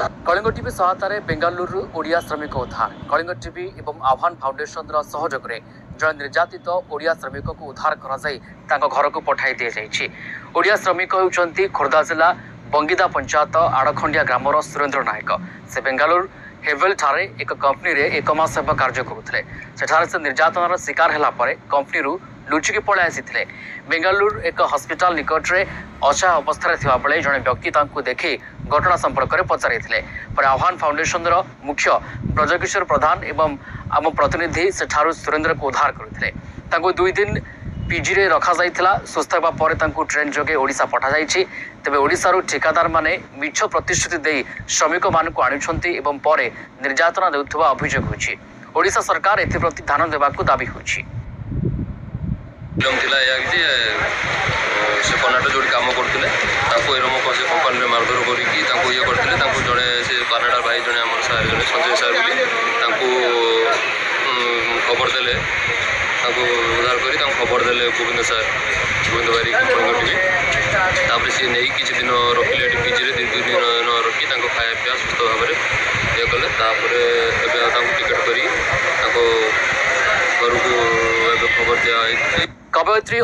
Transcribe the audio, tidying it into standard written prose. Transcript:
Kalinga TV सहायतार Bengaluru Odia श्रमिक उद्धार Kalinga TV एवं आह्वान फाउंडेशन सहयोग में जन निर्यातित ओडिया श्रमिक को उद्धार कर घर को पठाई दी जाइए। ओडिया श्रमिक होती खोर्धा जिला बंगिदा पंचायत आड़खंडिया ग्रामर सुरेन्द्र नायक। से बेंगालुरु हेवेल ठारे एक कंपनी रे एक मास हेब कार्य करुले। सेठारे से निर्यातनार शिकार होला परे कंपनी लुचिकी पळाई आसीथिले। बेंगालुरु एक हस्पिटाल निकट में अचेहा अवस्था थिबा बेले जड़े व्यक्ति तांकु देखि घटना संपर्क में पचारिथिले। पर आह्वान फाउंडेशन मुख्य ब्रजकिशोर प्रधान एवं आम प्रतिनिधि सेठारु सुरेन्द्र को उद्धार करथिले। तांकु 2 दिन पीजी रे रखा जाइथिला। सुस्थ हेबा परे तांकु ट्रेन जोगे ओडिशा पठा जाइछि। तेबे ओडिशारु ठेकादार माने मिछ प्रतिश्रुति देई श्रमिक मानकु आनुछंती एवं परे निर्यातना देउथबा अभियोग होछि। ओडिशा सरकार एथिप्रति ध्यान देबाकू दाबी होछि। से कर्नाटक जो कम करते एरम कसे कंपानी मारधर करते जड़े से कनाडा भाई जड़े आम सार जड़े संजय सार खबर देले उद्धार कर खबर देले गोविंद सार गोविंद बारिक कलिंग टीवी सी नहीं किसी दिन रखिले पीजी 2 दिन रखी खाया पीया सुस्थ भाव में ये कले टिकेट कर घर को खबर दिया। कवयित्री